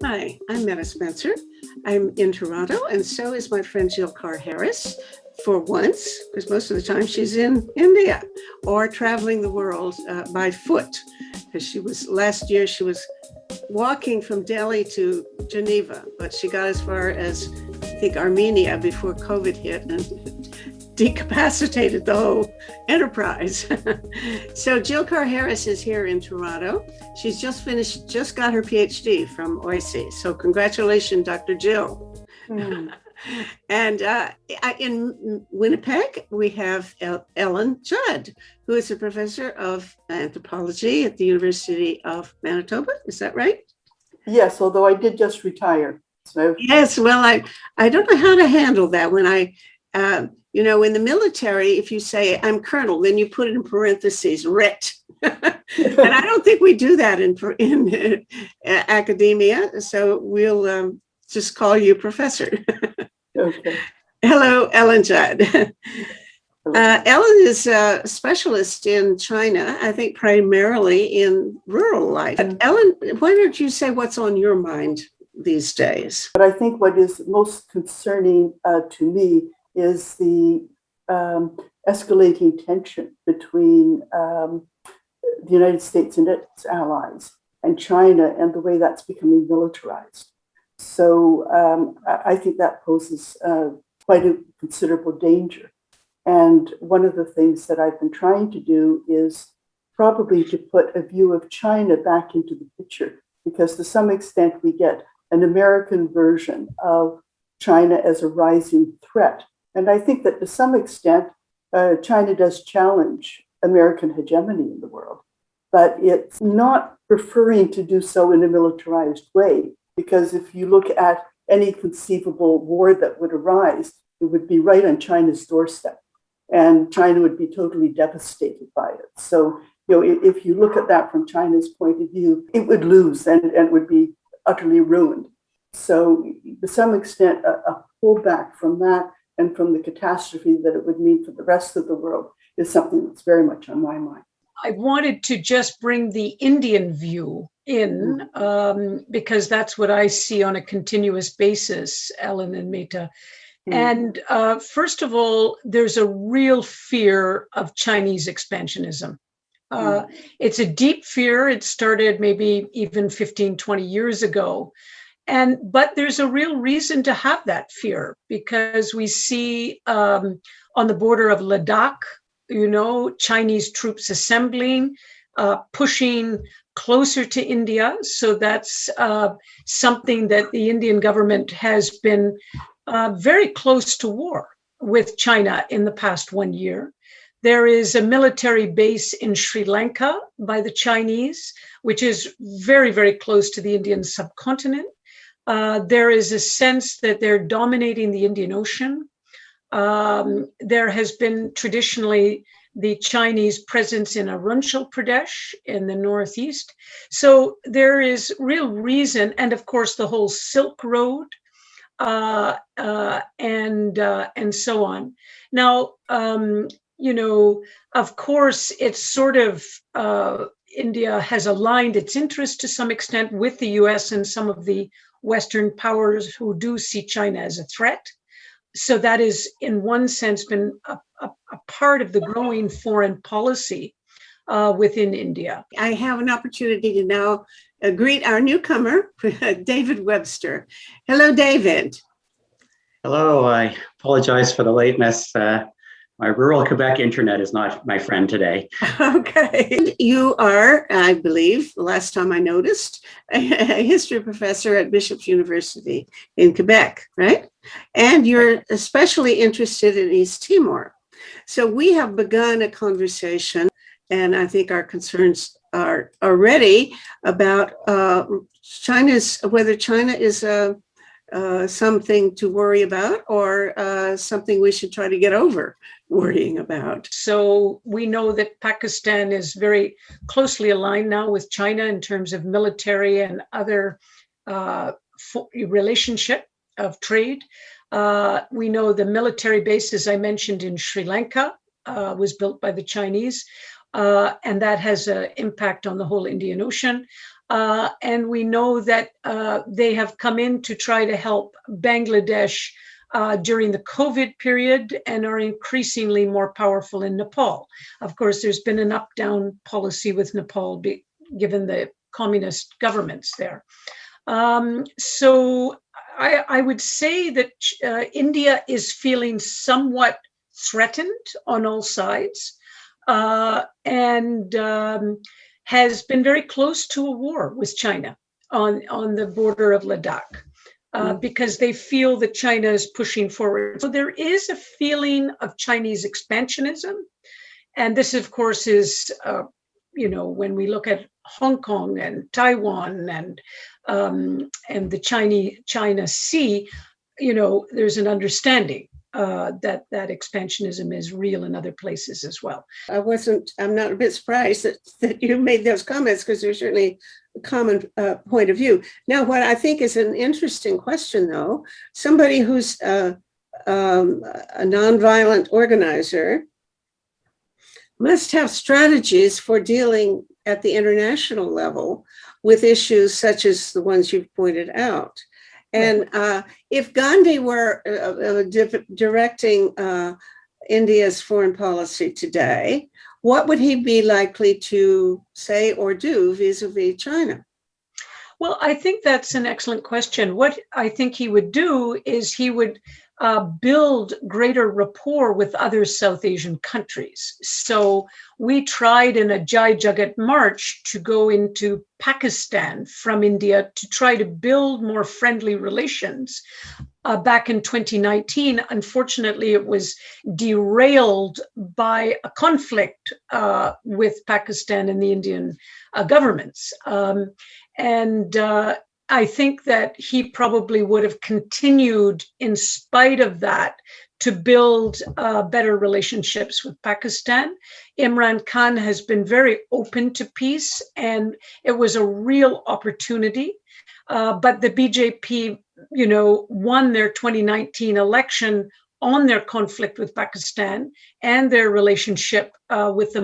Hi, I'm Meta Spencer. I'm in Toronto, and so is my friend Jill Carr-Harris for once, because most of the time she's in India or traveling the world by foot. Because last year, she was walking from Delhi to Geneva, but she got as far as, I think, Armenia before COVID hit and decapacitated the whole enterprise. So Jill Carr-Harris is here in Toronto. She's just got her PhD from OIC. So congratulations, Dr. Jill. Mm. And in Winnipeg, we have Ellen Judd, who is a professor of anthropology at the University of Manitoba. Is that right? Yes, although I did just retire. So. Yes, well, I don't know how to handle that when in the military, if you say I'm colonel, then you put it in parentheses, Ret. And I don't think we do that in academia. So we'll just call you professor. Okay. Hello, Ellen Judd. Ellen is a specialist in China, I think primarily in rural life. Ellen, why don't you say what's on your mind these days? But I think what is most concerning to me is the escalating tension between the United States and its allies and China, and the way that's becoming militarized. So I think that poses quite a considerable danger. And one of the things that I've been trying to do is probably to put a view of China back into the picture, because to some extent we get an American version of China as a rising threat. And I think that to some extent, China does challenge American hegemony in the world, but it's not preferring to do so in a militarized way, because if you look at any conceivable war that would arise, it would be right on China's doorstep, and China would be totally devastated by it. So, if you look at that from China's point of view, it would lose and would be utterly ruined. So, to some extent, a pullback from that and from the catastrophe that it would mean for the rest of the world is something that's very much on my mind. I wanted to just bring the Indian view in because that's what I see on a continuous basis, Ellen and Meta. And first of all, there's a real fear of Chinese expansionism. It's a deep fear. It started maybe even 15, 20 years ago. But there's a real reason to have that fear, because we see on the border of Ladakh, Chinese troops assembling, pushing closer to India. So that's something that the Indian government has been very close to war with China in the past 1 year. There is a military base in Sri Lanka by the Chinese, which is very, very close to the Indian subcontinent. There is a sense that they're dominating the Indian Ocean. There has been traditionally the Chinese presence in Arunachal Pradesh in the northeast. So there is real reason, and of course the whole Silk Road, and so on. Now, of course, it's sort of India has aligned its interests to some extent with the US and some of the Western powers who do see China as a threat. So that is, in one sense, been a part of the growing foreign policy within India. I have an opportunity to now greet our newcomer, David Webster. Hello, David. Hello. I apologize for the lateness. My rural Quebec internet is not my friend today. Okay. You are, I believe, the last time I noticed, a history professor at Bishop's University in Quebec, right? And you're especially interested in East Timor. So we have begun a conversation, and I think our concerns are already about whether China is something to worry about or something we should try to get over worrying about. So we know that Pakistan is very closely aligned now with China in terms of military and other relationship of trade. We know the military base, as I mentioned, in Sri Lanka was built by the Chinese, and that has an impact on the whole Indian Ocean. And we know that they have come in to try to help Bangladesh during the COVID period and are increasingly more powerful in Nepal. Of course, there's been an up-down policy with Nepal given the communist governments there. So I would say that India is feeling somewhat threatened on all sides and has been very close to a war with China on the border of Ladakh. Because they feel that China is pushing forward. So there is a feeling of Chinese expansionism. And this, of course, is, when we look at Hong Kong and Taiwan and the China Sea, there's an understanding that expansionism is real in other places as well. I'm not a bit surprised that you made those comments, because there's certainly a common point of view. Now, what I think is an interesting question, though, somebody who's a nonviolent organizer must have strategies for dealing at the international level with issues such as the ones you've pointed out. And if Gandhi were directing India's foreign policy today, what would he be likely to say or do vis-a-vis China? Well, I think that's an excellent question. What I think he would do is he would build greater rapport with other South Asian countries. So we tried in a Jai Jagat march to go into Pakistan from India to try to build more friendly relations. Back in 2019, unfortunately, it was derailed by a conflict with Pakistan and the Indian governments. I think that he probably would have continued in spite of that to build better relationships with Pakistan. Imran Khan has been very open to peace, and it was a real opportunity. But the BJP, won their 2019 election on their conflict with Pakistan and their relationship with the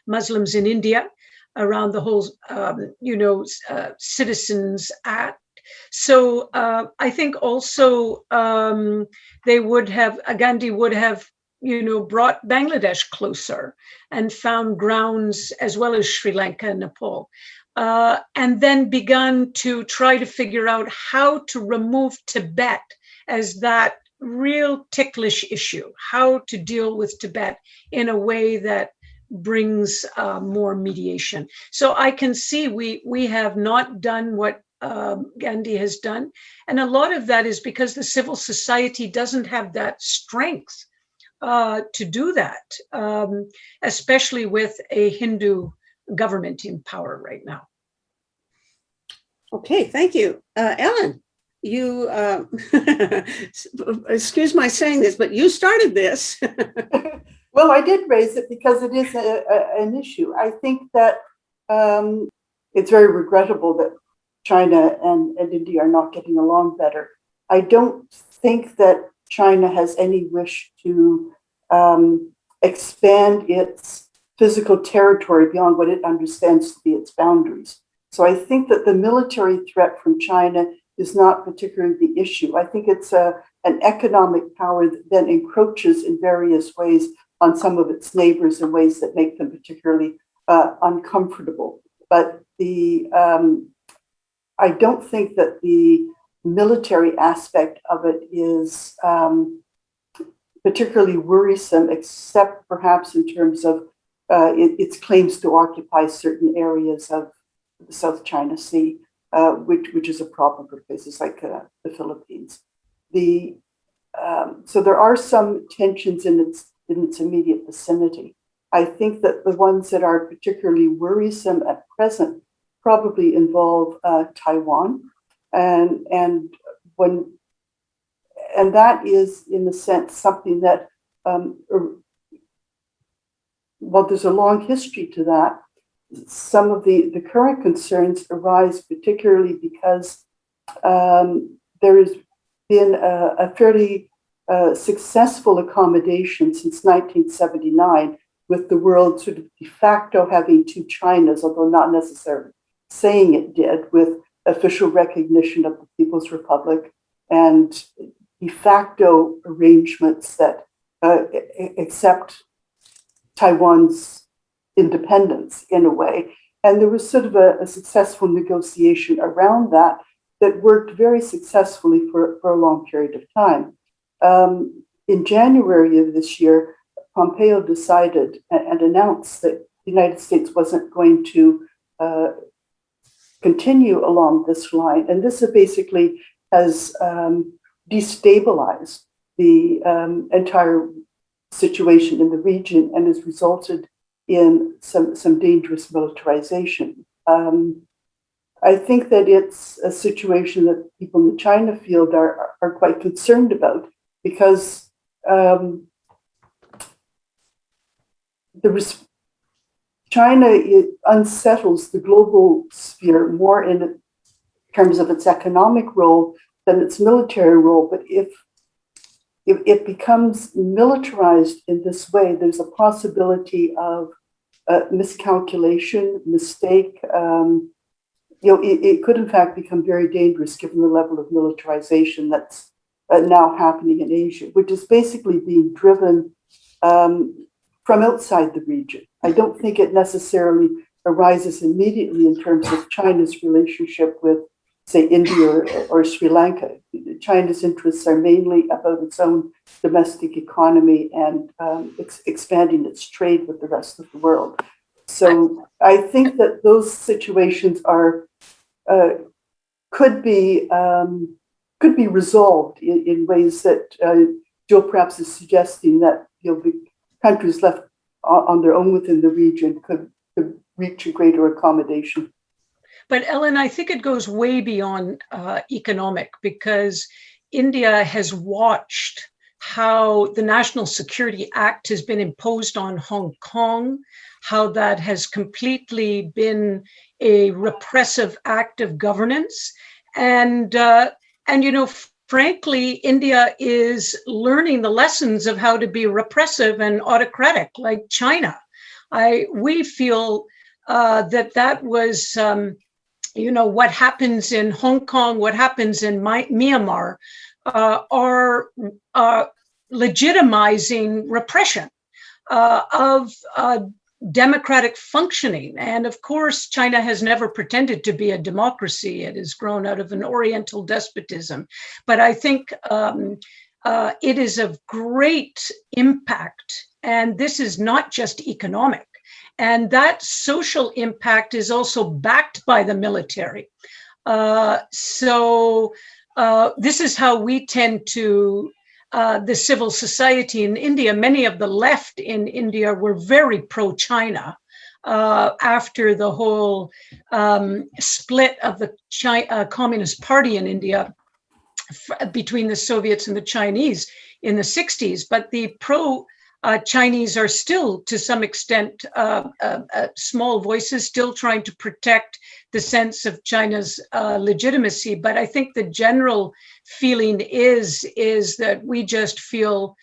Muslims in India around the whole, Citizens Act. So I think also Gandhi would have, brought Bangladesh closer and found grounds, as well as Sri Lanka and Nepal, and then begun to try to figure out how to remove Tibet as that real ticklish issue, how to deal with Tibet in a way that brings more mediation. So I can see we have not done what Gandhi has done. And a lot of that is because the civil society doesn't have that strength to do that, especially with a Hindu government in power right now. Okay, thank you. Ellen, you, excuse my saying this, but you started this. Well, I did raise it because it is an issue. I think that it's very regrettable that China and India are not getting along better. I don't think that China has any wish to expand its physical territory beyond what it understands to be its boundaries. So I think that the military threat from China is not particularly the issue. I think it's an economic power that then encroaches in various ways on some of its neighbors in ways that make them particularly uncomfortable. But I don't think that the military aspect of it is particularly worrisome, except perhaps in terms of its claims to occupy certain areas of the South China Sea, which is a problem for places like the Philippines. So there are some tensions in its immediate vicinity. I think that the ones that are particularly worrisome at present probably involve Taiwan, and that is, in a sense, something that, while there's a long history to that, some of the current concerns arise particularly because there has been a fairly successful accommodation since 1979, with the world sort of de facto having two Chinas, although not necessarily saying it did, with official recognition of the People's Republic and de facto arrangements that accept Taiwan's independence in a way. And there was sort of a successful negotiation around that worked very successfully for a long period of time. In January of this year, Pompeo decided and announced that the United States wasn't going to continue along this line. And this basically has destabilized the entire situation in the region and has resulted in some dangerous militarization. I think that it's a situation that people in the China field are quite concerned about, because China unsettles the global sphere more in terms of its economic role than its military role. But if it becomes militarized in this way, there's a possibility of miscalculation, mistake. It could in fact become very dangerous given the level of militarization that's now happening in Asia, which is basically being driven from outside the region. I don't think it necessarily arises immediately in terms of China's relationship with, say, India or Sri Lanka. China's interests are mainly about its own domestic economy and expanding its trade with the rest of the world. So I think that those situations are could be resolved in ways that Joe perhaps is suggesting, that the countries left on their own within the region could reach a greater accommodation. But Ellen, I think it goes way beyond economic, because India has watched how the National Security Act has been imposed on Hong Kong, how that has completely been a repressive act of governance. And frankly, India is learning the lessons of how to be repressive and autocratic like China. We feel that was, what happens in Hong Kong, what happens in Myanmar are legitimizing repression of democratic functioning. And of course, China has never pretended to be a democracy. It has grown out of an Oriental despotism. But I think it is of great impact. And this is not just economic. And that social impact is also backed by the military. So this is how we tend to, the civil society in India, many of the left in India were very pro-China after the whole split of the Communist Party in India between the Soviets and the Chinese in the 60s. But the Chinese are still, to some extent, small voices, still trying to protect the sense of China's legitimacy. But I think the general feeling is that we just feel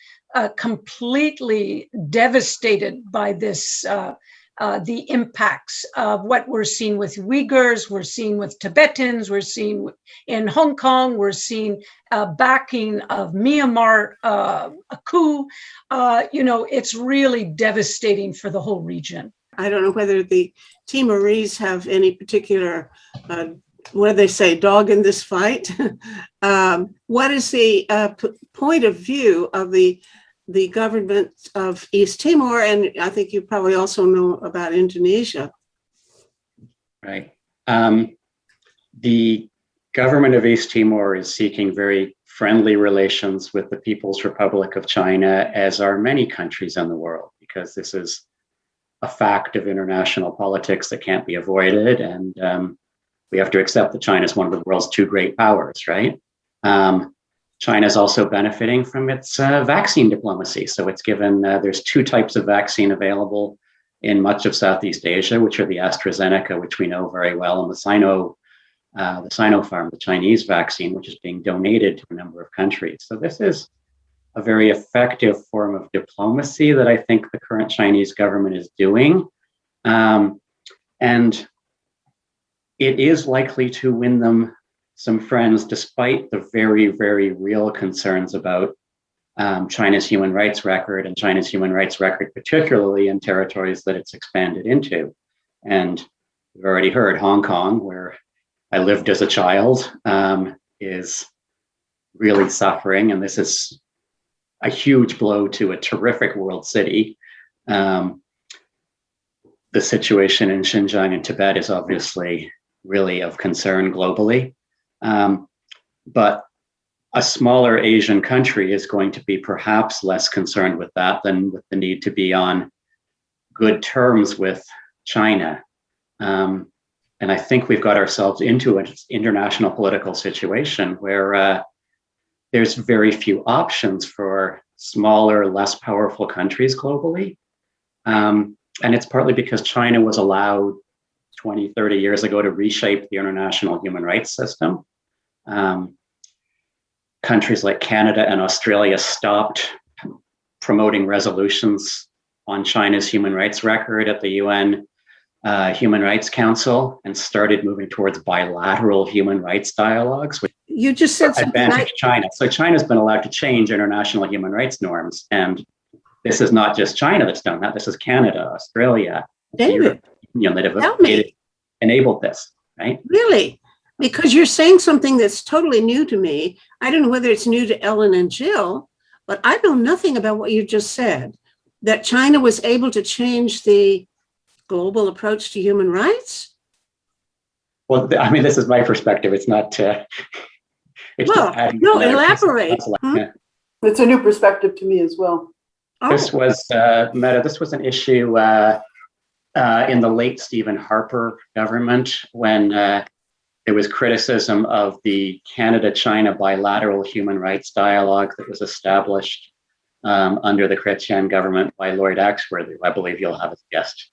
completely devastated by this, the impacts of what we're seeing with Uyghurs, we're seeing with Tibetans, we're seeing in Hong Kong, we're seeing backing of Myanmar, a coup. It's really devastating for the whole region. I don't know whether the Timorese have any particular, what do they say, dog in this fight? What is the point of view of the government of East Timor? And I think you probably also know about Indonesia. Right. The government of East Timor is seeking very friendly relations with the People's Republic of China, as are many countries in the world, because this is a fact of international politics that can't be avoided. And we have to accept that China is one of the world's two great powers, right? China is also benefiting from its vaccine diplomacy. So it's given, there's two types of vaccine available in much of Southeast Asia, which are the AstraZeneca, which we know very well, and the Sinopharm, the Chinese vaccine, which is being donated to a number of countries. So this is a very effective form of diplomacy that I think the current Chinese government is doing. And it is likely to win them some friends, despite the very, very real concerns about China's human rights record, and China's human rights record, particularly in territories that it's expanded into. And we've already heard Hong Kong, where I lived as a child, is really suffering. And this is a huge blow to a terrific world city. The situation in Xinjiang and Tibet is obviously really of concern globally. But a smaller Asian country is going to be perhaps less concerned with that than with the need to be on good terms with China. And I think we've got ourselves into an international political situation where there's very few options for smaller, less powerful countries globally. And it's partly because China was allowed 20, 30 years ago to reshape the international human rights system. Countries like Canada and Australia stopped promoting resolutions on China's human rights record at the UN Human Rights Council and started moving towards bilateral human rights dialogues, which You just said something. advantage China. So China's been allowed to change international human rights norms. And this is not just China that's done that. This is Canada, Australia, David, Europe, that tell have me. enabled this, right? Really? Because you're saying something that's totally new to me. I don't know whether it's new to Ellen and Jill, but I know nothing about what you just said, that China was able to change the global approach to human rights. Well, I mean, this is my perspective. It's not. It's Well, just adding no, another piece of elaborate. puzzle. Hmm? It's a new perspective to me as well. Oh, This was Meta. This was an issue in the late Stephen Harper government when there was criticism of the Canada-China bilateral human rights dialogue that was established under the Chrétien government by Lloyd Axworthy, who I believe you'll have as a guest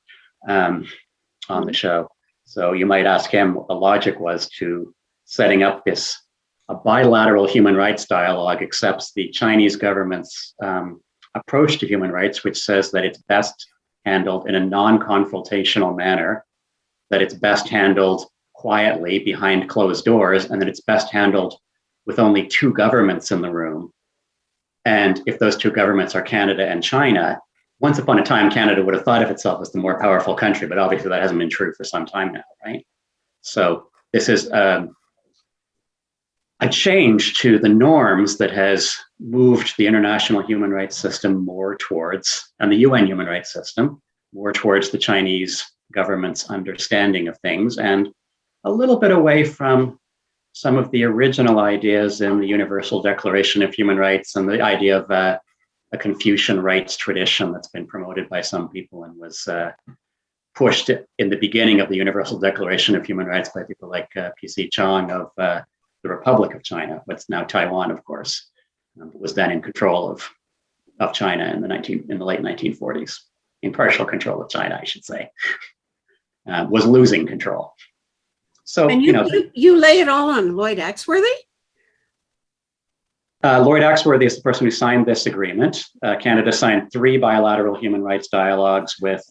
on the show. So you might ask him what the logic was to setting up this. A bilateral human rights dialogue accepts the Chinese government's approach to human rights, which says that it's best handled in a non-confrontational manner, that it's best handled quietly behind closed doors, and that it's best handled with only two governments in the room. And if those two governments are Canada and China, once upon a time, Canada would have thought of itself as the more powerful country, but obviously that hasn't been true for some time now, right? So this is a change to the norms that has moved the international human rights system more towards, and the UN human rights system, more towards the Chinese government's understanding of things, and a little bit away from some of the original ideas in the Universal Declaration of Human Rights and the idea of a Confucian rights tradition that's been promoted by some people and was pushed in the beginning of the Universal Declaration of Human Rights by people like P.C. Chang of the Republic of China, what's now Taiwan, of course, was then in control of China in the late 1940s, in partial control of China, I should say, was losing control. So, and you lay it all on Lloyd Axworthy? Lloyd Axworthy is the person who signed this agreement. Canada signed 3 bilateral human rights dialogues with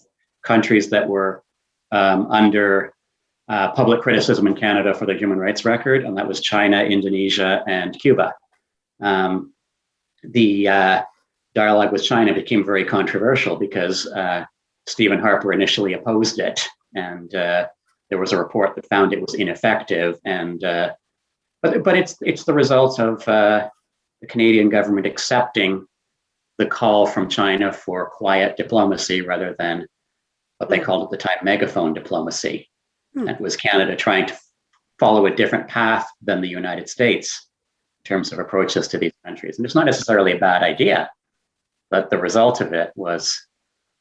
countries that were under public criticism in Canada for their human rights record, and that was China, Indonesia, and Cuba. The dialogue with China became very controversial because Stephen Harper initially opposed it, and there was a report that found it was ineffective. And but it's the result of the Canadian government accepting the call from China for quiet diplomacy rather than what they called at the time megaphone diplomacy. That was Canada trying to follow a different path than the United States in terms of approaches to these countries. And it's not necessarily a bad idea, but the result of it was,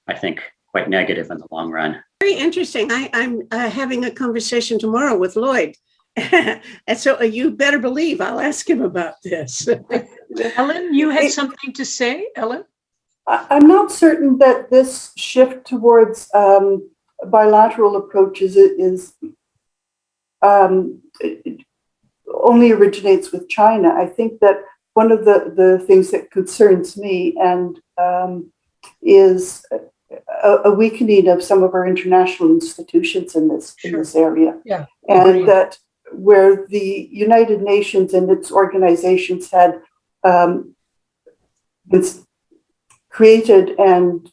I think, quite negative in the long run. Very interesting. I'm having a conversation tomorrow with Lloyd. And so you better believe I'll ask him about this. Ellen, you had something to say, Ellen? I'm not certain that this shift towards bilateral approaches is only originates with China. I think that one of the things that concerns me and is a weakening of some of our international institutions in this area. Yeah, and agreed. that where the United Nations and its organizations had been created and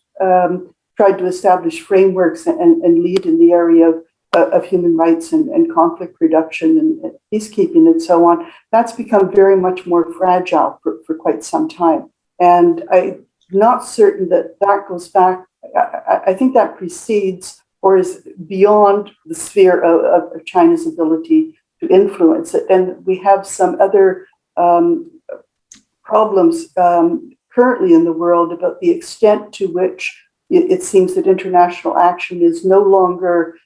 tried to establish frameworks and lead in the area of human rights and conflict reduction and peacekeeping and so on, that's become very much more fragile for quite some time. And I'm not certain that that goes back. I think that precedes or is beyond the sphere of China's ability to influence it. And we have some other problems currently in the world about the extent to which it seems that international action is no longer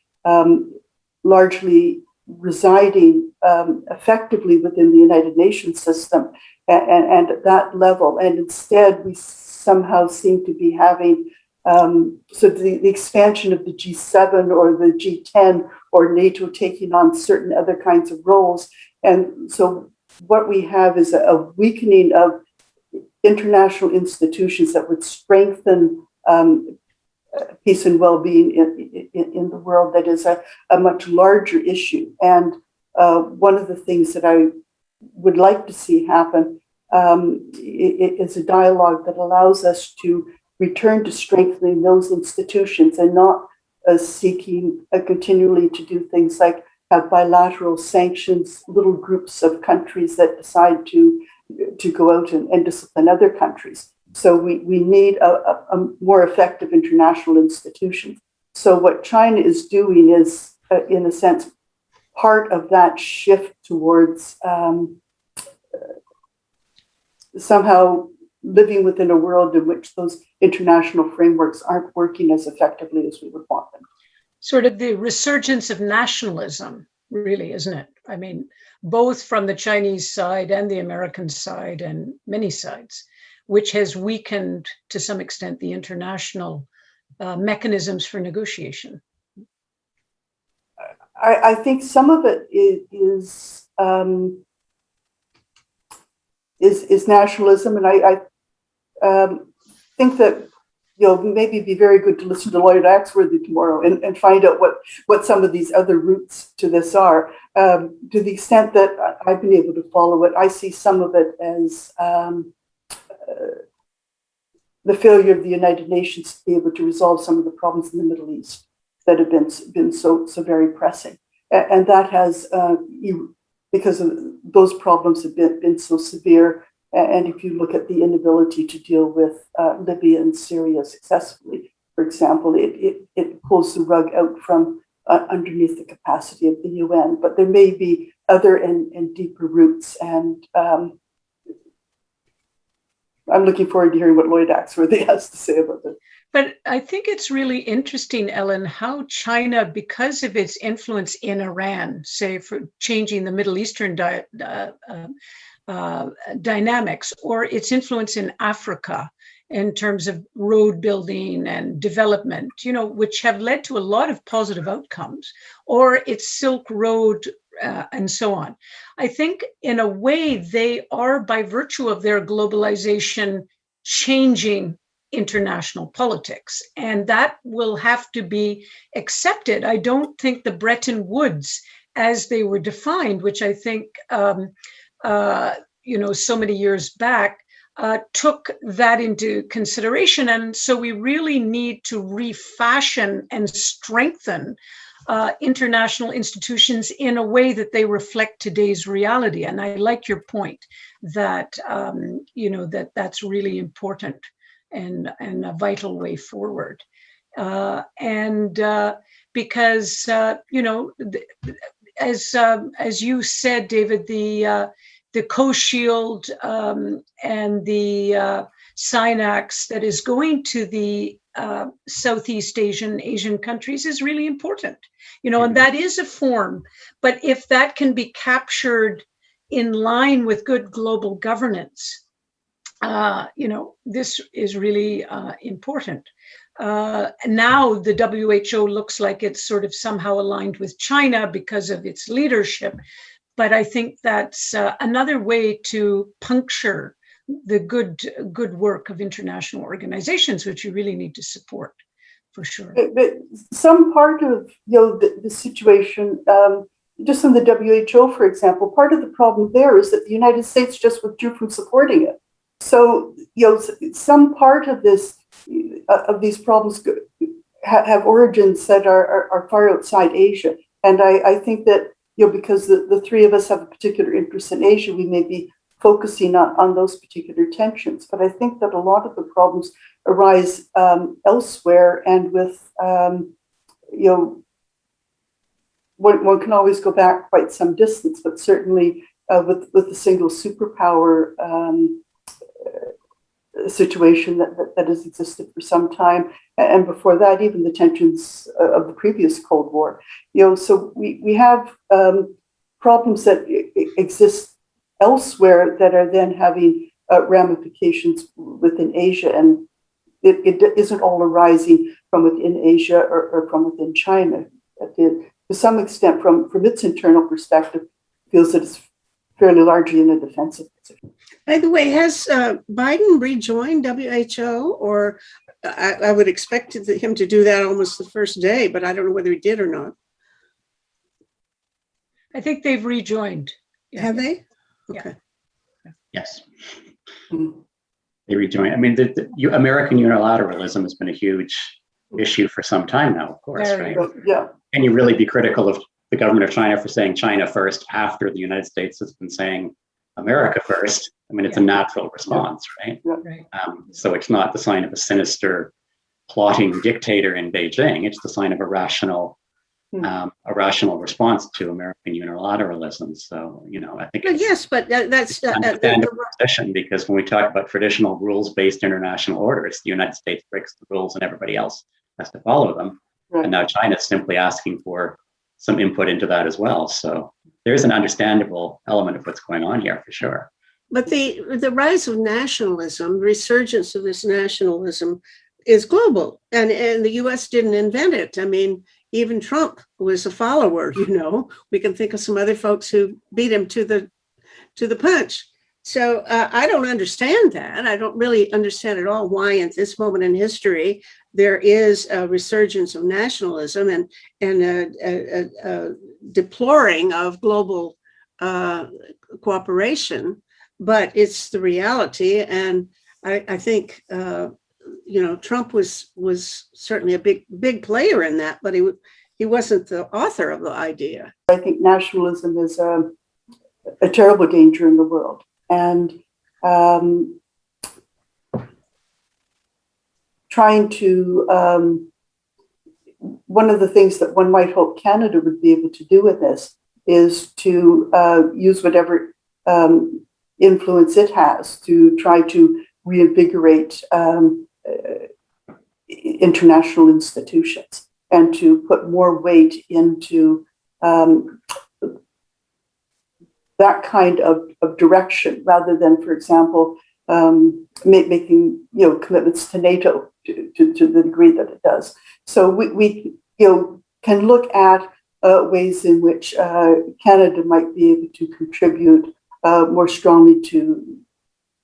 largely residing effectively within the United Nations system and at that level. And instead, we somehow seem to be having so the expansion of the G7 or the G10 or NATO taking on certain other kinds of roles. And so what we have is a weakening of international institutions that would strengthen peace and well-being in the world that is a much larger issue. And one of the things that I would like to see happen is a dialogue that allows us to return to strengthening those institutions and not seeking continually to do things like have bilateral sanctions, little groups of countries that decide to go out and discipline other countries. So we need a more effective international institution. So what China is doing is, in a sense, part of that shift towards somehow living within a world in which those international frameworks aren't working as effectively as we would want them. Sort of the resurgence of nationalism, really, isn't it? I mean, both from the Chinese side and the American side and many sides, which has weakened to some extent the international mechanisms for negotiation. I think some of it is nationalism, and I think that maybe it'd be very good to listen to Lloyd Axworthy tomorrow and find out what some of these other roots to this are. To the extent that I've been able to follow it, I see some of it as the failure of the United Nations to be able to resolve some of the problems in the Middle East that have been so very pressing, and that has because of those problems have been so severe. And if you look at the inability to deal with Libya and Syria successfully, for example, it pulls the rug out from underneath the capacity of the UN. But there may be other and deeper roots. And I'm looking forward to hearing what Lloyd Axworthy has to say about it. But I think it's really interesting, Ellen, how China, because of its influence in Iran, say for changing the Middle Eastern dynamics, or its influence in Africa in terms of road building and development, which have led to a lot of positive outcomes, or its Silk Road and so on. I think in a way they are, by virtue of their globalization, changing international politics, and that will have to be accepted. I don't think the Bretton Woods, as they were defined, which I think so many years back, took that into consideration. And so we really need to refashion and strengthen international institutions in a way that they reflect today's reality. And I like your point that, that's really important and a vital way forward. Because, as you said, David, the co-shield and the Sinax that is going to the Southeast Asian countries is really important, and that is a form. But if that can be captured in line with good global governance, this is really important. Now the WHO looks like it's sort of somehow aligned with China because of its leadership. But I think that's another way to puncture the good work of international organizations, which you really need to support for sure. But some part of the situation, just in the WHO, for example, part of the problem there is that the United States just withdrew from supporting it. So some part of this of these problems have origins that are far outside Asia, and I think that because the three of us have a particular interest in Asia, we may be focusing on those particular tensions. But I think that a lot of the problems arise elsewhere, and with one can always go back quite some distance, but certainly with the single superpower situation that has existed for some time, and before that, even the tensions of the previous Cold War. So we have problems that exist elsewhere that are then having ramifications within Asia, and it isn't all arising from within Asia or from within China. To some extent, from its internal perspective, feels that it's fairly largely in a defensive position. By the way, has Biden rejoined WHO, or I would expect him to do that almost the first day, but I don't know whether he did or not. I think they've rejoined. Yeah. Have they? Okay. Yeah. Yes. They rejoined. I mean, the American unilateralism has been a huge issue for some time now, of course, right? Yeah. Can you really be critical of the government of China for saying China first after the United States has been saying America first? I mean, it's a natural response, right? Right. So it's not the sign of a sinister, plotting dictator in Beijing. It's the sign of a rational response to American unilateralism. So, I think that's understandable position, because when we talk about traditional rules-based international orders, the United States breaks the rules and everybody else has to follow them. Right. And now China is simply asking for some input into that as well. So there's an understandable element of what's going on here for sure. But the rise of nationalism, resurgence of this nationalism, is global, and the U.S. didn't invent it. I mean, even Trump was a follower. We can think of some other folks who beat him to the punch. So I don't understand that. I don't really understand at all why, at this moment in history, there is a resurgence of nationalism and a deploring of global cooperation. But it's the reality, and I think Trump was certainly a big player in that, but he wasn't the author of the idea. I think nationalism is a terrible danger in the world, and trying to one of the things that one might hope Canada would be able to do with this is to use whatever influence it has to try to reinvigorate international institutions and to put more weight into that kind of direction, rather than, for example, making commitments to NATO to the degree that it does. So we can look at ways in which Canada might be able to contribute more strongly to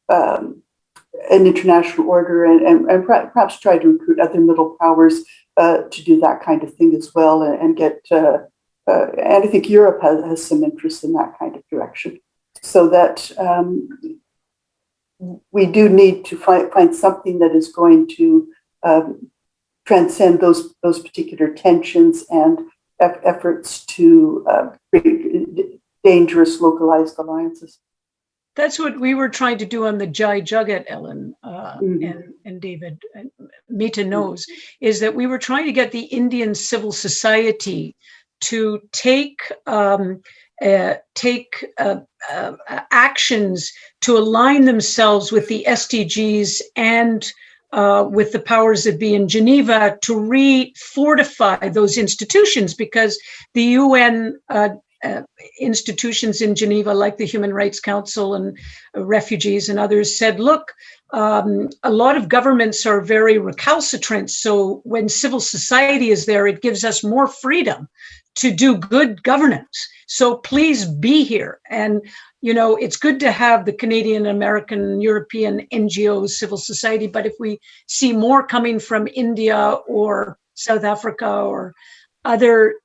an international order, and perhaps try to recruit other middle powers to do that kind of thing as well, and get. And I think Europe has some interest in that kind of direction, so that we do need to find something that is going to transcend those particular tensions and efforts to create dangerous localized alliances. That's what we were trying to do on the Jai Jagat, Ellen and David, and Mita knows, is that we were trying to get the Indian civil society to take actions to align themselves with the SDGs and with the powers that be in Geneva to re-fortify those institutions, because the UN institutions in Geneva, like the Human Rights Council and refugees and others, said, look, a lot of governments are very recalcitrant. So when civil society is there, it gives us more freedom to do good governance. So please be here. And, it's good to have the Canadian, American, European NGOs, civil society. But if we see more coming from India or South Africa or other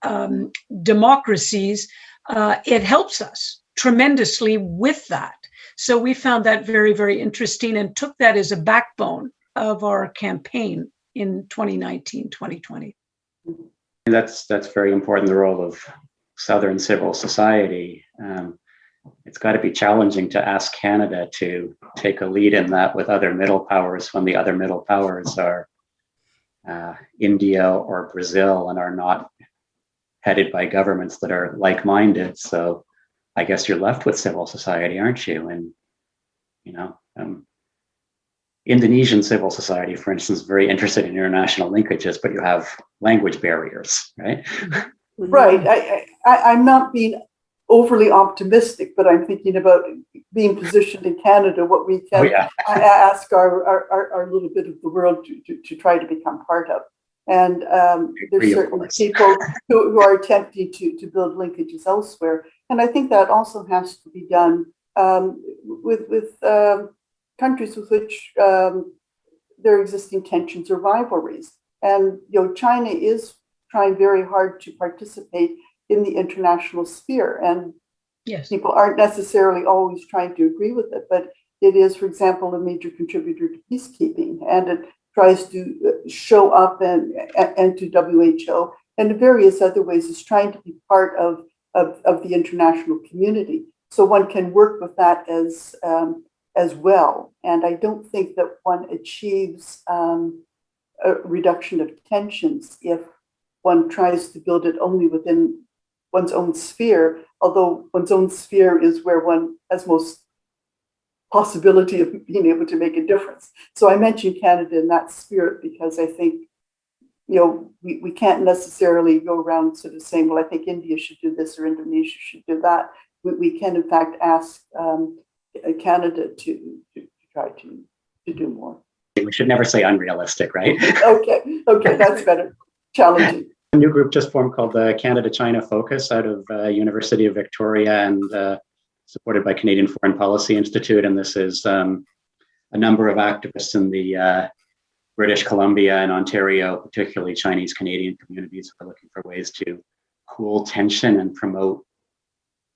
democracies, it helps us tremendously with that. So we found that very, very interesting and took that as a backbone of our campaign in 2019, 2020. That's very important, the role of Southern civil society. It's got to be challenging to ask Canada to take a lead in that with other middle powers when the other middle powers are India or Brazil and are not headed by governments that are like-minded. So I guess you're left with civil society, aren't you? And, Indonesian civil society, for instance, is very interested in international linkages, but you have language barriers, right? Right. I'm not being overly optimistic, but I'm thinking about being positioned in Canada, what we can ask our little bit of the world to try to become part of. And there's certainly people who are attempting to build linkages elsewhere. And I think that also has to be done with countries with which there are existing tensions or rivalries. And China is trying very hard to participate in the international sphere. And people aren't necessarily always trying to agree with it, but it is, for example, a major contributor to peacekeeping, and it tries to show up and to WHO and in various other ways is trying to be part of the international community. So one can work with that as well. And I don't think that one achieves a reduction of tensions if one tries to build it only within one's own sphere, although one's own sphere is where one has most possibility of being able to make a difference. So I mentioned Canada in that spirit because I think, we can't necessarily go around sort of saying, well, I think India should do this or Indonesia should do that. We can, in fact, ask Canada to try to do more. We should never say unrealistic, right? Okay, that's better. Challenging. A new group just formed called the Canada-China Focus out of University of Victoria and supported by Canadian Foreign Policy Institute. And this is a number of activists in the British Columbia and Ontario, particularly Chinese Canadian communities, who are looking for ways to cool tension and promote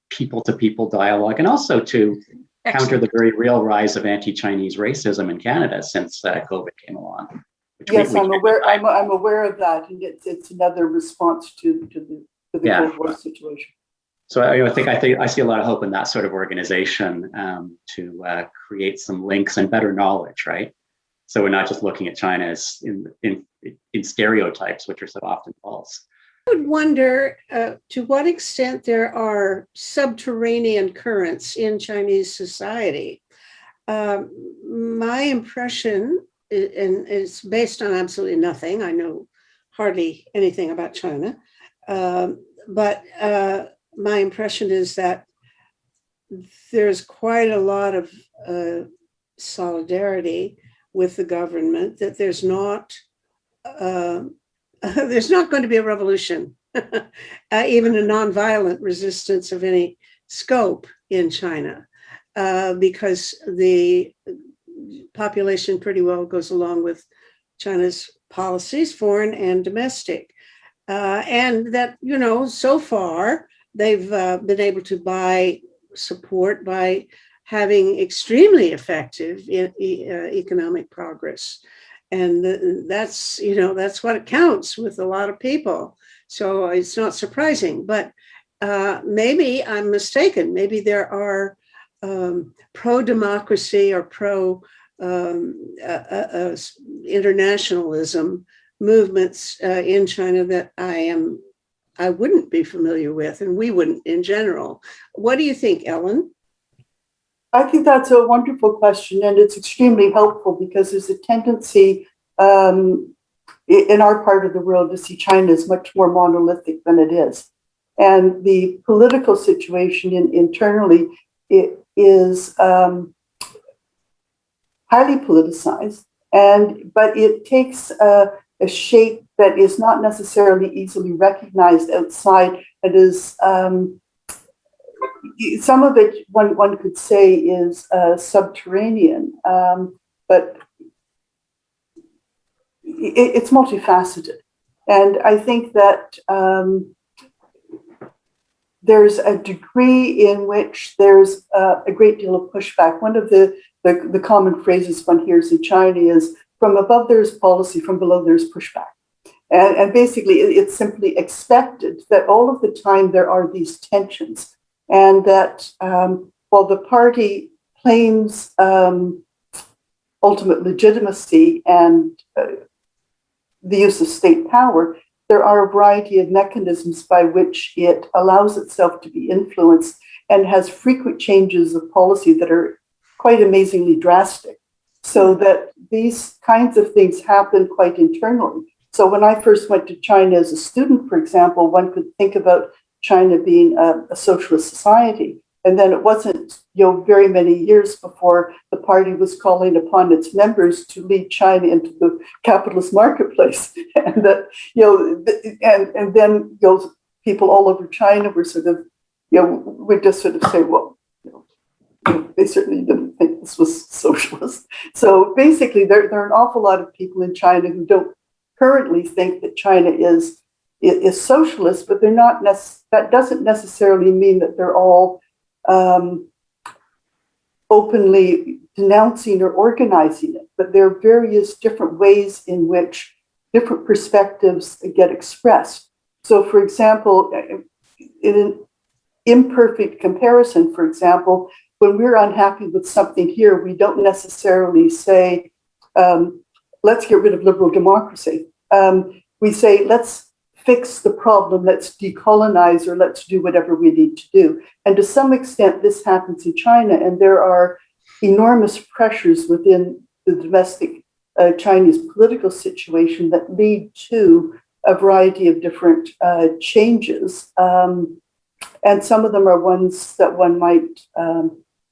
people-to-people dialogue, and also to counter the very real rise of anti-Chinese racism in Canada since COVID came along. Yes, I'm aware. I'm aware of that, and it's another response to the Cold War situation. So I see a lot of hope in that sort of organization to create some links and better knowledge, right? So we're not just looking at China as in stereotypes, which are so often false. I would wonder to what extent there are subterranean currents in Chinese society. My impression, and it's based on absolutely nothing, I know hardly anything about China, but my impression is that there's quite a lot of solidarity with the government, that there's not going to be a revolution, even a nonviolent resistance of any scope in China, because the population pretty well goes along with China's policies, foreign and domestic. And that, so far, they've been able to buy support by having extremely effective economic progress. And that's what it counts with a lot of people. So it's not surprising, but maybe I'm mistaken. Maybe there are pro-democracy or pro-internationalism movements in China that I wouldn't be familiar with, and we wouldn't in general. What do you think, Ellen? I think that's a wonderful question, and it's extremely helpful because there's a tendency in our part of the world to see China as much more monolithic than it is. And the political situation internally is highly politicized, but it takes a shape that is not necessarily easily recognized outside. It is some of it one could say is subterranean, but it's multifaceted. And I think that there's a degree in which there's a great deal of pushback. One of the common phrases one hears in China is, from above there's policy, from below there's pushback. And basically, it's simply expected that all of the time there are these tensions, and that while the party claims ultimate legitimacy and the use of state power, there are a variety of mechanisms by which it allows itself to be influenced and has frequent changes of policy that are quite amazingly drastic. So that these kinds of things happen quite internally. So when I first went to China as a student, for example, one could think about China being a socialist society. And then it wasn't, very many years before the party was calling upon its members to lead China into the capitalist marketplace, and that, and then people all over China were sort of, would just sort of say, well, they certainly didn't think this was socialist. So basically, there are an awful lot of people in China who don't currently think that China is socialist, but they're not. That doesn't necessarily mean that they're all openly denouncing or organizing it. But there are various different ways in which different perspectives get expressed. So, for example, in an imperfect comparison, for example, when we're unhappy with something here, we don't necessarily say, let's get rid of liberal democracy. We say, let's fix the problem, let's decolonize, or let's do whatever we need to do. And to some extent, this happens in China, and there are enormous pressures within the domestic Chinese political situation that lead to a variety of different changes. And some of them are ones that one might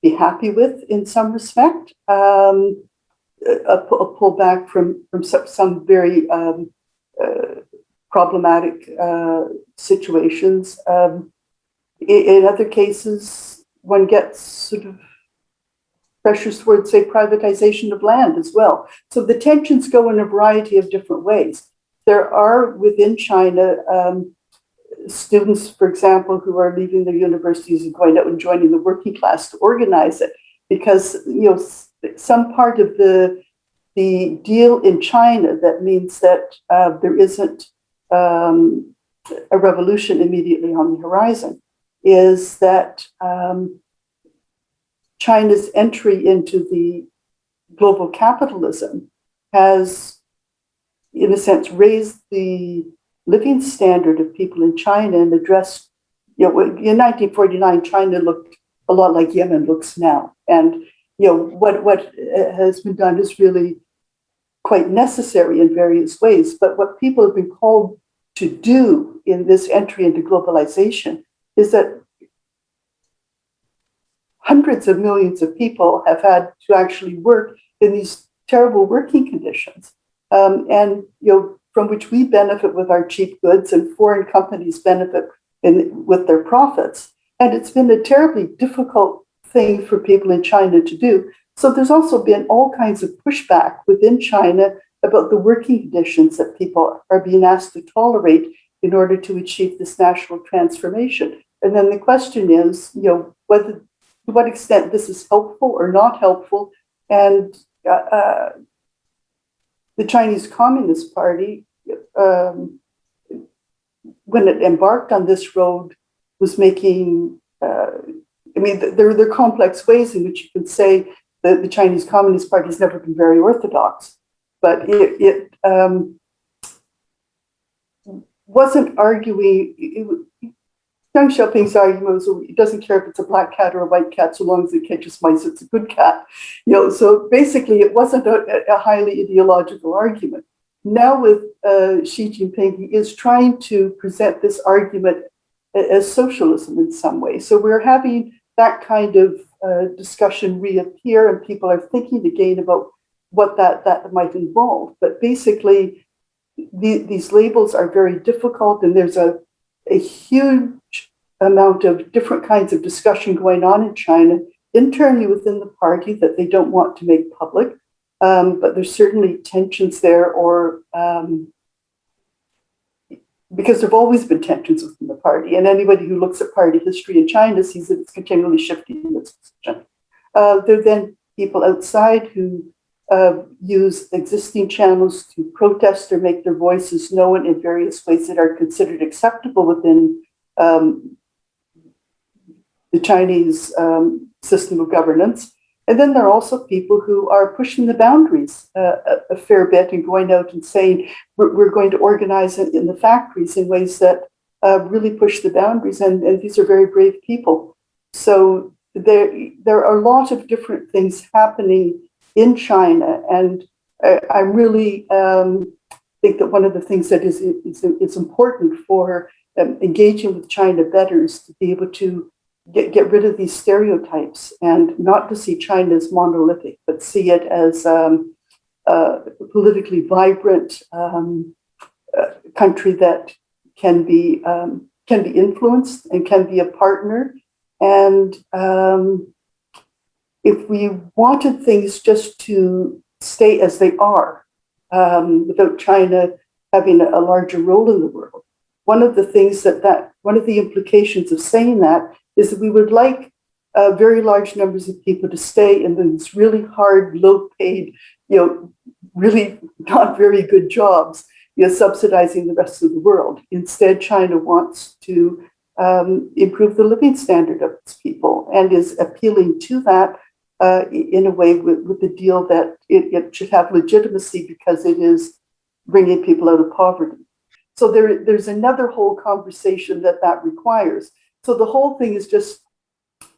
be happy with in some respect. A pullback from some very problematic situations. In other cases, one gets sort of pressures towards, say, privatization of land as well. So the tensions go in a variety of different ways. There are within China students, for example, who are leaving their universities and going out and joining the working class to organize it, because some part of the deal in China that means that there isn't a revolution immediately on the horizon is that China's entry into the global capitalism has, in a sense, raised the living standard of people in China and addressed, in 1949, China looked a lot like Yemen looks now. And, what has been done is really quite necessary in various ways. But what people have been called to do in this entry into globalization is that hundreds of millions of people have had to actually work in these terrible working conditions. And, from which we benefit with our cheap goods and foreign companies benefit with their profits. And it's been a terribly difficult thing for people in China to do. So there's also been all kinds of pushback within China about the working conditions that people are being asked to tolerate in order to achieve this national transformation. And then the question is, whether to what extent this is helpful or not helpful. And the Chinese Communist Party, when it embarked on this road, was making, there are complex ways in which you can say that the Chinese Communist Party has never been very orthodox, but it wasn't arguing. Deng Xiaoping's argument was, it doesn't care if it's a black cat or a white cat, so long as it catches mice, it's a good cat. So basically, it wasn't a highly ideological argument. Now with Xi Jinping, he is trying to present this argument as socialism in some way. So we're having that kind of discussion reappear, and people are thinking again about what that might involve. But basically, these labels are very difficult, and there's a huge amount of different kinds of discussion going on in China internally within the party that they don't want to make public. But there's certainly tensions there, or because there have always been tensions within the party, and anybody who looks at party history in China sees that it's continually shifting its position. There are then people outside who use existing channels to protest or make their voices known in various ways that are considered acceptable within the Chinese system of governance. And then there are also people who are pushing the boundaries a fair bit and going out and saying, we're going to organize it in the factories in ways that really push the boundaries. And these are very brave people. So there are a lot of different things happening in China. And I really think that one of the things that is important for engaging with China better is to be able to get rid of these stereotypes and not to see China as monolithic, but see it as a politically vibrant country that can be influenced and can be a partner. And if we wanted things just to stay as they are, without China having a larger role in the world, one of the things one of the implications of saying that is that we would like very large numbers of people to stay in these really hard, low-paid, really not very good jobs, subsidizing the rest of the world. Instead, China wants to improve the living standard of its people and is appealing to that in a way with the deal that it should have legitimacy because it is bringing people out of poverty. So there's another whole conversation that requires. So the whole thing is just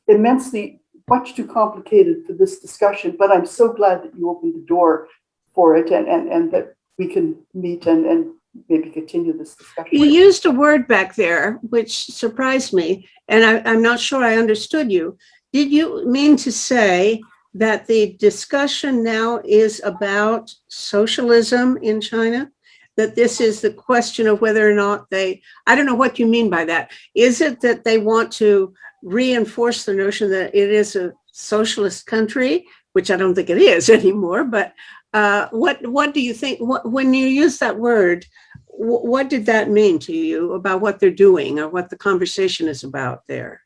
immensely much too complicated for this discussion, but I'm so glad that you opened the door for it and that we can meet and maybe continue this discussion. You used a word back there which surprised me, and I'm not sure I understood you. Did you mean to say that the discussion now is about socialism in China? That this is the question of whether or not I don't know what you mean by that. Is it that they want to reinforce the notion that it is a socialist country, which I don't think it is anymore, but what do you think, when you use that word, what did that mean to you about what they're doing or what the conversation is about there?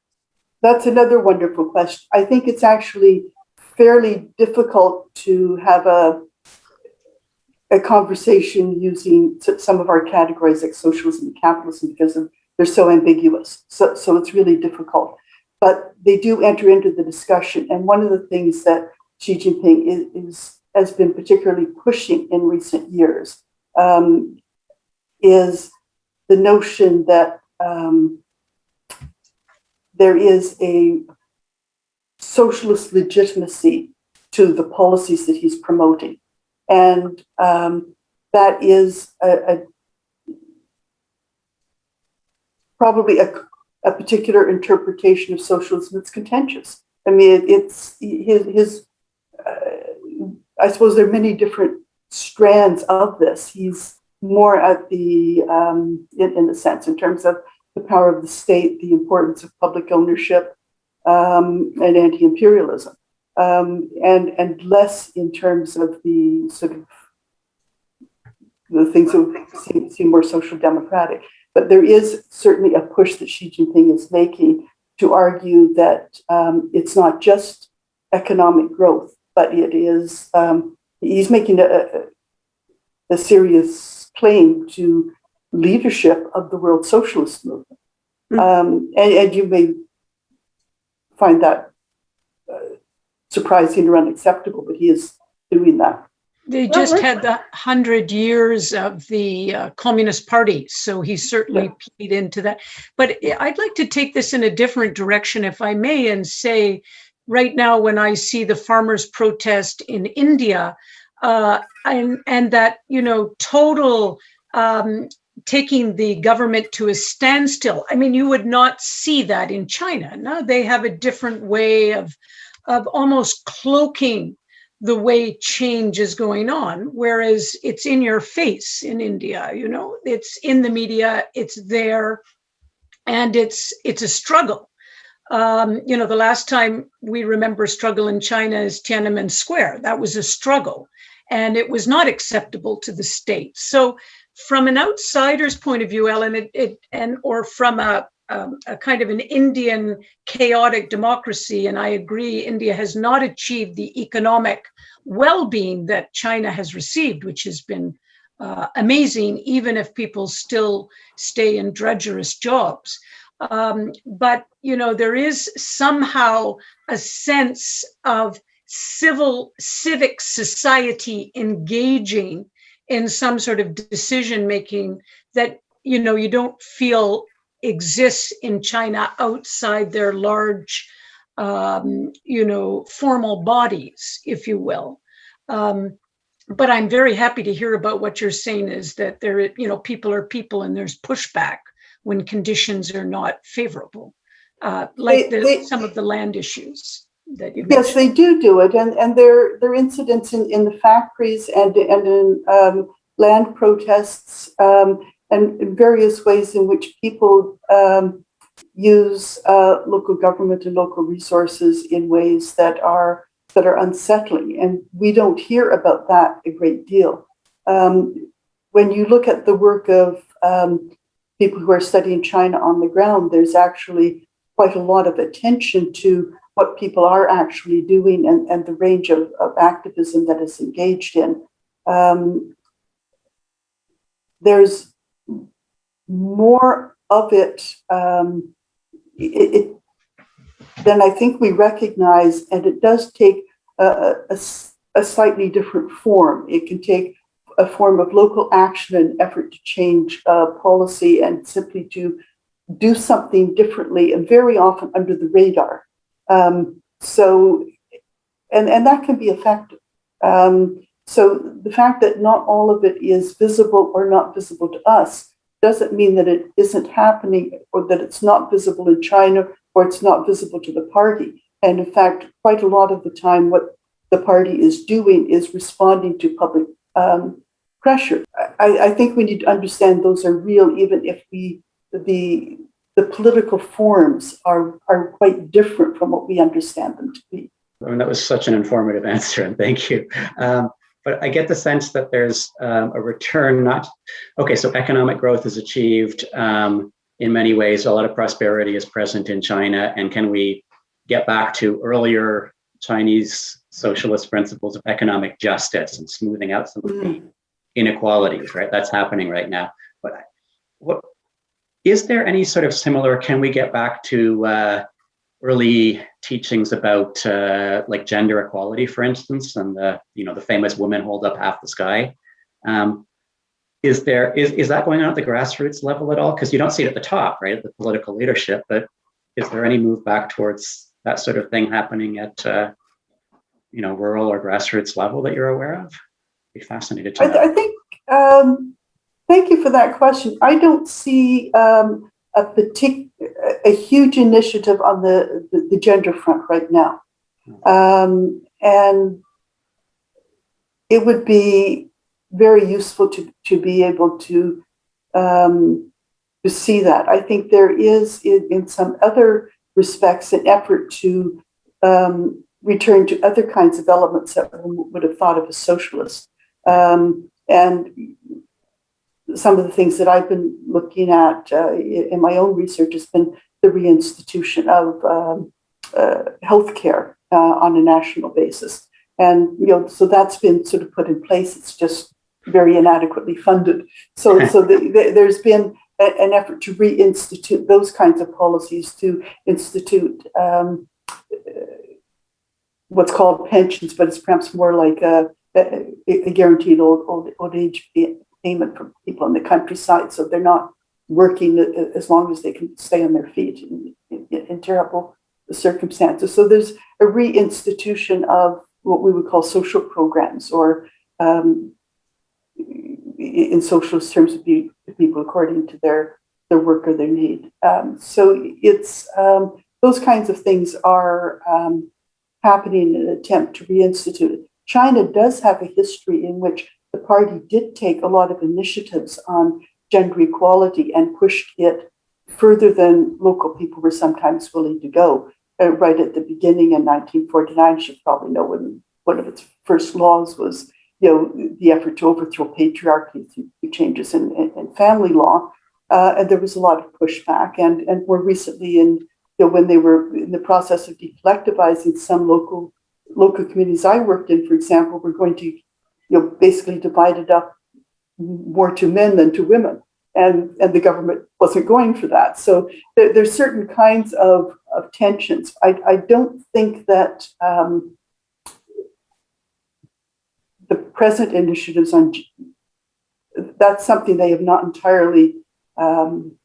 That's another wonderful question. I think it's actually fairly difficult to have a conversation using some of our categories like socialism and capitalism because they're so ambiguous. So it's really difficult. But they do enter into the discussion. And one of the things that Xi Jinping has been particularly pushing in recent years is the notion that there is a socialist legitimacy to the policies that he's promoting. And that is probably a particular interpretation of socialism that's contentious. I mean, it's his I suppose there are many different strands of this. He's more at the, in the sense, in terms of the power of the state, the importance of public ownership, and anti-imperialism. And less in terms of the sort of the things that seem more social democratic. But there is certainly a push that Xi Jinping is making to argue that it's not just economic growth, but it is, he's making a serious claim to leadership of the world socialist movement. And you may find that surprising or unacceptable, but he is doing that. They just had the 100 years of the Communist Party, so he certainly played into that. But I'd like to take this in a different direction, if I may, and say, right now, when I see the farmers' protest in India, and that, total taking the government to a standstill. I mean, you would not see that in China. No, they have a different way of almost cloaking the way change is going on, whereas it's in your face in India, it's in the media, it's there, and it's a struggle. The last time we remember struggle in China is Tiananmen Square. That was a struggle, and it was not acceptable to the state. So from an outsider's point of view, Ellen, or from a kind of an Indian chaotic democracy, and I agree, India has not achieved the economic well-being that China has received, which has been amazing, even if people still stay in drudgerous jobs. But, there is somehow a sense of civic society engaging in some sort of decision making that, you don't feel exists in China outside their large, formal bodies, if you will. But I'm very happy to hear about what you're saying is that there, people are people and there's pushback when conditions are not favorable, like some of the land issues that you mentioned. Yes, they do it, and there are incidents in the factories and in land protests and in various ways in which people use local government and local resources in ways that are unsettling, and we don't hear about that a great deal. When you look at the work of people who are studying China on the ground, there's actually quite a lot of attention to what people are actually doing and the range of activism that is engaged in. There's more of it than I think we recognize, and it does take a slightly different form. It can take a form of local action and effort to change policy and simply to do something differently, and very often under the radar. So that can be effective. So the fact that not all of it is visible or not visible to us doesn't mean that it isn't happening, or that it's not visible in China, or it's not visible to the party. And in fact, quite a lot of the time, what the party is doing is responding to public pressure. I think we need to understand those are real, even if the political forms are quite different from what we understand them to be. I mean, that was such an informative answer, and thank you. But I get the sense that there's a return, so economic growth is achieved in many ways. A lot of prosperity is present in China. And can we get back to earlier Chinese socialist principles of economic justice and smoothing out some of the inequalities, right? That's happening right now. But what is there any sort of similar, can we get back to early teachings about like gender equality, for instance, and the famous women hold up half the sky? Is that going on at the grassroots level at all? Because you don't see it at the top, right, at the political leadership, but is there any move back towards that sort of thing happening at rural or grassroots level that you're aware of? I'd be fascinated to know. I think thank you for that question. I don't see a huge initiative on the gender front right now. And it would be very useful to be able to see that. I think there is, in some other respects, an effort to return to other kinds of elements that one would have thought of as socialist. And some of the things that I've been looking at in my own research has been the reinstitution of healthcare on a national basis. And, so that's been sort of put in place. It's just very inadequately funded. So there's been an effort to reinstitute those kinds of policies, to institute what's called pensions, but it's perhaps more like a guaranteed old age payment for people in the countryside, so they're not working as long as they can stay on their feet in terrible circumstances. So there's a reinstitution of what we would call social programs, or in socialist terms, would be people according to their work or their need. So it's those kinds of things are happening in an attempt to reinstitute it. China does have a history in which the party did take a lot of initiatives on gender equality and pushed it further than local people were sometimes willing to go. Right at the beginning in 1949, you should probably know when one of its first laws was, the the effort to overthrow patriarchy through changes in family law. And there was a lot of pushback. And more recently, when they were in the process of decollectivizing some local communities I worked in, for example, were going to basically divide it up more to men than to women. And the government wasn't going for that. So there's certain kinds of tensions. I don't think that the present initiatives that's something they have not entirely done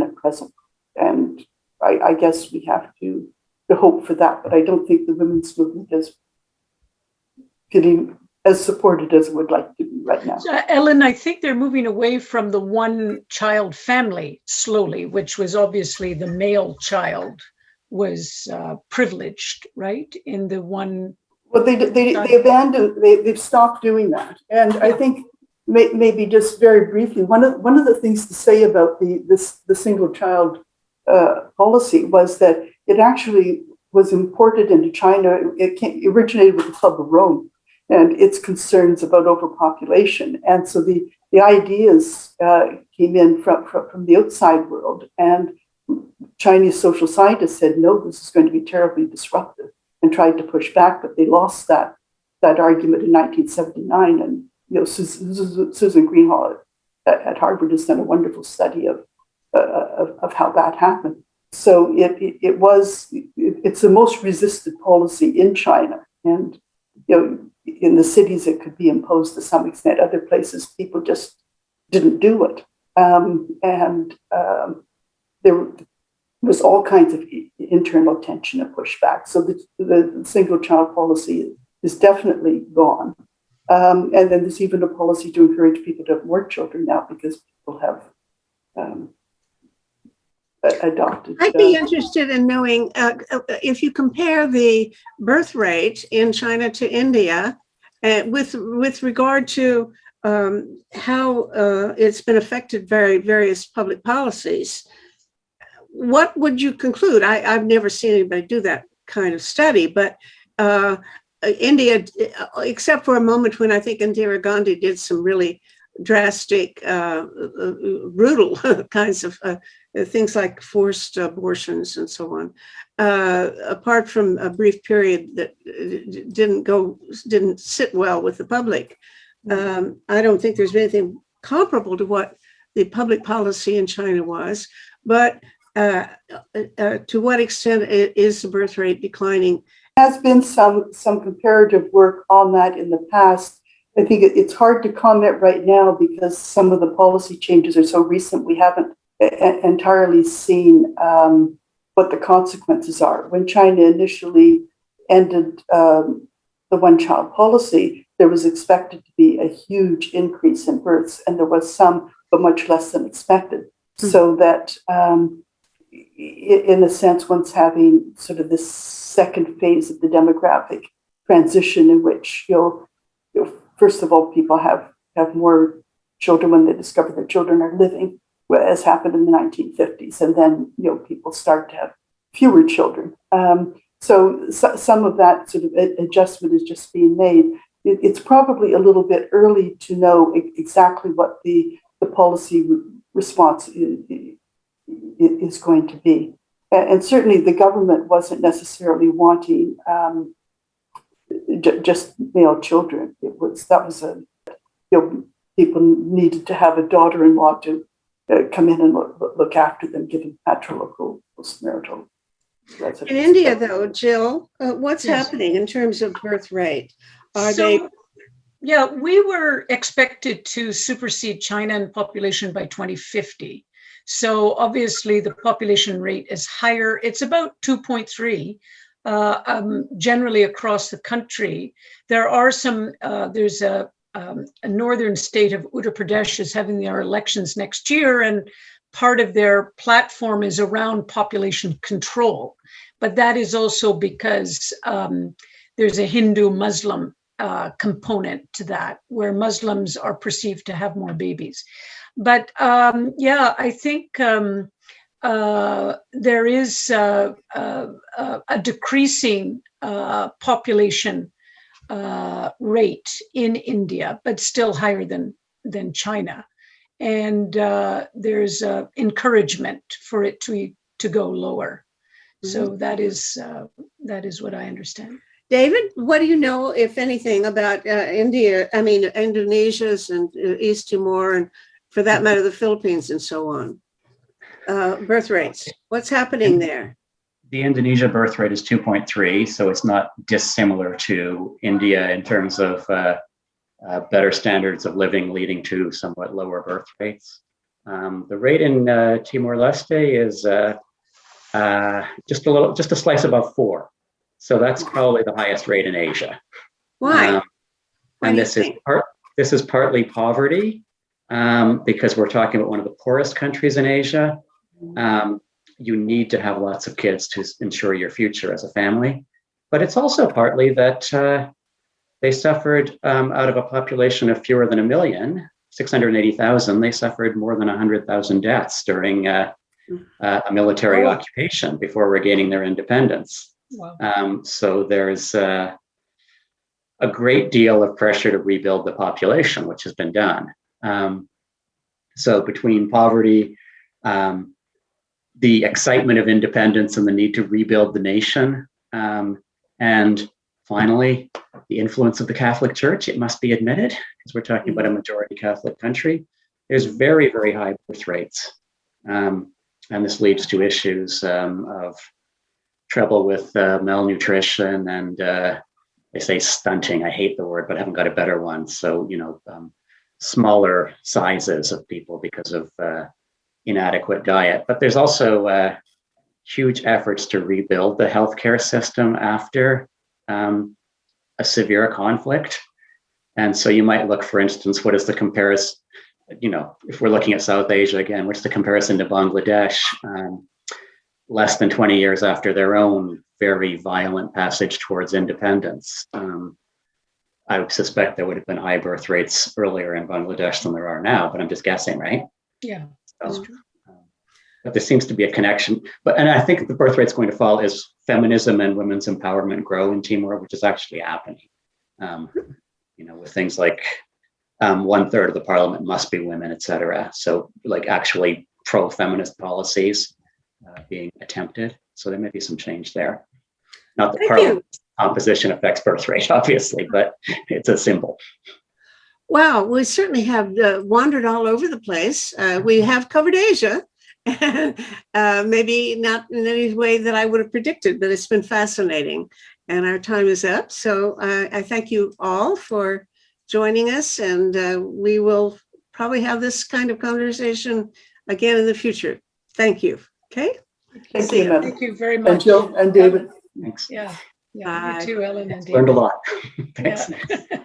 at present. And I guess we have to hope for that. But I don't think the women's movement is getting as supported as it would like to be right now. So, Ellen, I think they're moving away from the one-child family slowly, which was obviously the male child was privileged, right? In the one. Well, they've stopped doing that. And I think maybe just very briefly, one of the things to say about the single child policy was that it actually was imported into China. It originated with the Club of Rome and its concerns about overpopulation. And so the ideas came in from the outside world, and Chinese social scientists said, no, this is going to be terribly disruptive, and tried to push back, but they lost that argument in 1979. And Susan Greenhalgh at Harvard has done a wonderful study of how that happened. So it's the most resisted policy in China, and in the cities it could be imposed to some extent. Other places people just didn't do it, and there was all kinds of internal tension and pushback. So the single child policy is definitely gone. And then there's even a policy to encourage people to have more children now because people have adopted. I'd be interested in knowing if you compare the birth rate in China to India with regard to how it's been affected by various public policies. What would you conclude? I've never seen anybody do that kind of study, but India, except for a moment when I think Indira Gandhi did some really drastic, brutal kinds of things like forced abortions and so on, apart from a brief period that didn't sit well with the public, I don't think there's anything comparable to what the public policy in China was. But to what extent is the birth rate declining? There has been some comparative work on that in the past. I think it's hard to comment right now because some of the policy changes are so recent. We haven't entirely seen what the consequences are. When China initially ended the one-child policy, there was expected to be a huge increase in births, and there was some, but much less than expected. So that, in a sense, one's having sort of this second phase of the demographic transition in which first of all, people have more children when they discover that children are living, as happened in the 1950s, and then people start to have fewer children. So some of that sort of adjustment is just being made. It's probably a little bit early to know exactly what the policy response is going to be. And certainly the government wasn't necessarily wanting just male children. People needed to have a daughter-in-law to come in and look after them, given patrilocal postmarital residence. In India, though, Jill, what's happening in terms of birth rate? Yeah, we were expected to supersede China in population by 2050. So obviously the population rate is higher. It's about 2.3 generally across the country. There are there's a northern state of Uttar Pradesh is having their elections next year, and part of their platform is around population control. But that is also because there's a Hindu-Muslim component to that, where Muslims are perceived to have more babies. But I think there is a decreasing population rate in India, but still higher than China. And there's encouragement for it to go lower. So that is what I understand. David, what do you know, if anything, about Indonesia's and East Timor, and for that matter, the Philippines and so on? Birth rates. What's happening there? The Indonesia birth rate is 2.3, so it's not dissimilar to India in terms of better standards of living, leading to somewhat lower birth rates. The rate in Timor-Leste is just a slice above 4. So that's probably the highest rate in Asia. Why? And this is partly poverty, because we're talking about one of the poorest countries in Asia. You need to have lots of kids to ensure your future as a family. But it's also partly that they suffered out of a population of fewer than 1 million, 680,000, they suffered more than 100,000 deaths during a military occupation before regaining their independence. Wow. So there's a great deal of pressure to rebuild the population, which has been done. So between poverty, the excitement of independence and the need to rebuild the nation, and finally, the influence of the Catholic Church, it must be admitted, because we're talking about a majority Catholic country, there's very, very high birth rates. And this leads to issues of trouble with malnutrition and they say stunting. I hate the word, but I haven't got a better one. So, smaller sizes of people because of inadequate diet. But there's also huge efforts to rebuild the healthcare system after a severe conflict. And so you might look, for instance, what is the comparison, if we're looking at South Asia again, what's the comparison to Bangladesh? Less than 20 years after their own very violent passage towards independence. I would suspect there would have been high birth rates earlier in Bangladesh than there are now, but I'm just guessing, right? Yeah, that's true. But there seems to be a connection. And I think the birth rate's going to fall as feminism and women's empowerment grow in Timor, which is actually happening. With things like 1/3 of the parliament must be women, et cetera. So like actually pro-feminist policies being attempted. So there may be some change there. Not that parliament composition affects birth rate, obviously, but it's a symbol. Wow, we certainly have wandered all over the place. We have covered Asia, maybe not in any way that I would have predicted, but it's been fascinating. And our time is up. So I thank you all for joining us, and we will probably have this kind of conversation again in the future. Thank you. Okay. Thank you, Madam. Thank you very much. And Jill and David. Thanks. Yeah. You too, Ellen and David. Learned a lot. Thanks. Yeah.